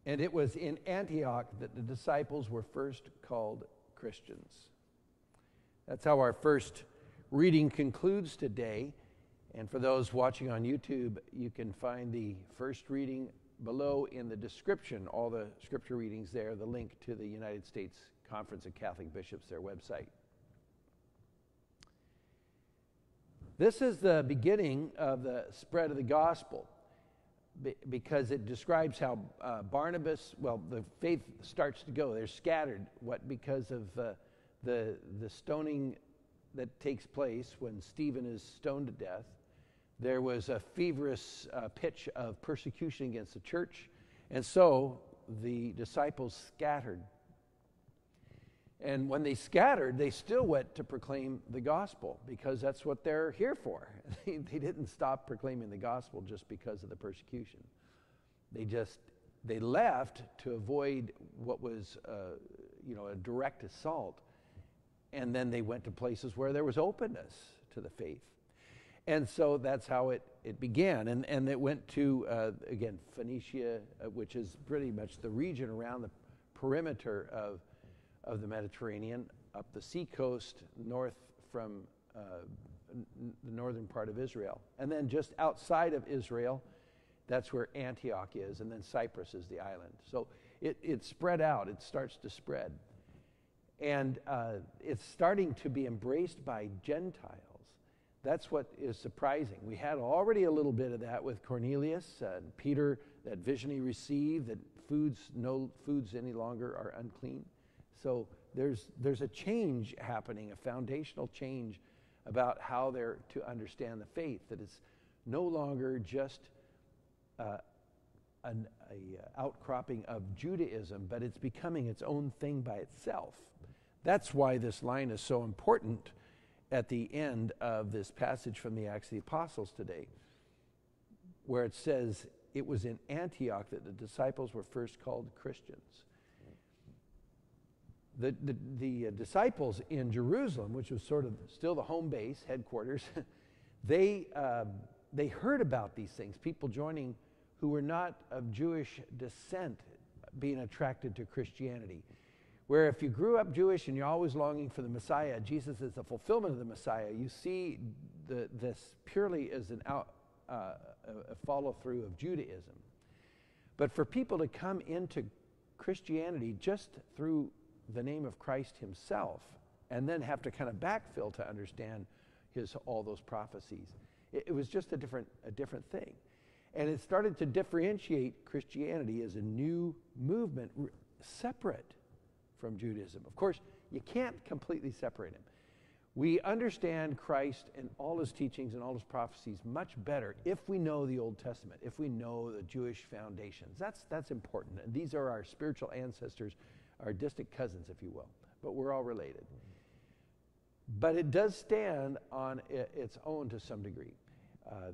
And it was in Antioch that the disciples were first called Christians. That's how our first reading concludes today. And for those watching on YouTube, you can find the first reading below in the description, all the scripture readings there, the link to the United States Conference of Catholic Bishops, their website. This is the beginning of the spread of the gospel, because it describes how Barnabas, the faith starts to go. They're scattered, because of the stoning that takes place when Stephen is stoned to death. There was a feverish pitch of persecution against the church, and so the disciples scattered. And when they scattered, they still went to proclaim the gospel, because that's what they're here for. They didn't stop proclaiming the gospel just because of the persecution. They left to avoid what was a direct assault, and then they went to places where there was openness to the faith. And so that's how it began. And it went to, again, Phoenicia, which is pretty much the region around the perimeter of the Mediterranean, up the seacoast north from the northern part of Israel. And then just outside of Israel, that's where Antioch is, and then Cyprus is the island. So it spread out. It starts to spread. And it's starting to be embraced by Gentiles. That's what is surprising. We had already a little bit of that with Cornelius and Peter, that vision he received, that no foods any longer are unclean. So there's a change happening, a foundational change about how they're to understand the faith, that it's no longer just an outcropping of Judaism, but it's becoming its own thing by itself. That's why this line is so important at the end of this passage from the Acts of the Apostles today, where it says it was in Antioch that the disciples were first called Christians. The disciples in Jerusalem, which was sort of still the home base, headquarters, they heard about these things, people joining who were not of Jewish descent being attracted to Christianity. Where if you grew up Jewish and you're always longing for the Messiah, Jesus is the fulfillment of the Messiah. You see this purely as a follow-through of Judaism. But for people to come into Christianity just through the name of Christ himself, and then have to kind of backfill to understand all those prophecies, it was just a different thing. And it started to differentiate Christianity as a new movement, separate from Judaism. Of course, you can't completely separate him. We understand Christ and all his teachings and all his prophecies much better if we know the Old Testament, if we know the Jewish foundations. That's important. And these are our spiritual ancestors, our distant cousins, if you will. But we're all related. But it does stand on its own to some degree.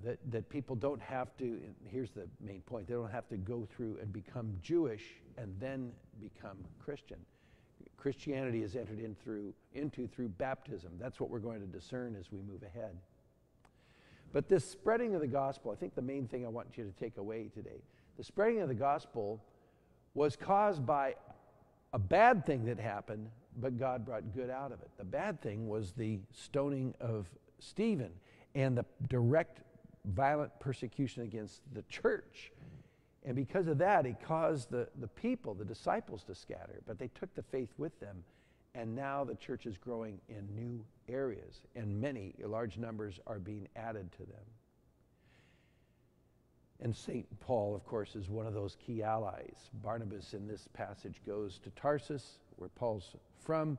That people don't have to, and here's the main point, they don't have to go through and become Jewish and then become Christian. Christianity is entered into through baptism. That's what we're going to discern as we move ahead. But this spreading of the gospel, I think the main thing I want you to take away today, the spreading of the gospel was caused by a bad thing that happened, but God brought good out of it. The bad thing was the stoning of Stephen and the direct violent persecution against the church. And because of that, it caused the people, the disciples, to scatter. But they took the faith with them, and now the church is growing in new areas, and large numbers are being added to them. And St. Paul, of course, is one of those key allies. Barnabas in this passage goes to Tarsus, where Paul's from.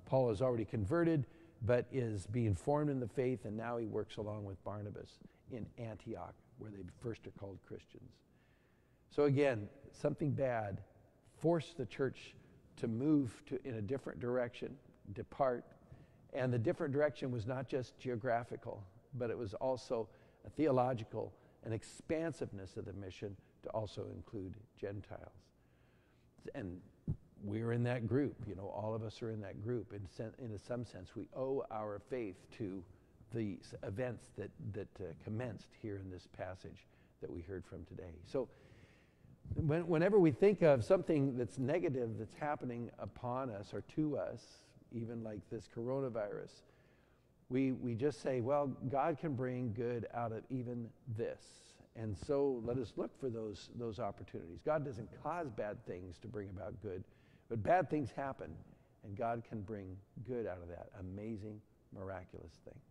Paul is already converted, but is being formed in the faith, and now he works along with Barnabas in Antioch, where they first are called Christians. So again, something bad forced the church to move in a different direction, depart. And the different direction was not just geographical, but it was also a theological, an expansiveness of the mission to also include Gentiles. And we're in that group, all of us are in that group. In some sense, we owe our faith to the events that commenced here in this passage that we heard from today. So Whenever we think of something that's negative that's happening upon us or to us, even like this coronavirus, we just say, well, God can bring good out of even this. And so let us look for those opportunities. God doesn't cause bad things to bring about good, but bad things happen, and God can bring good out of that. Amazing, miraculous things.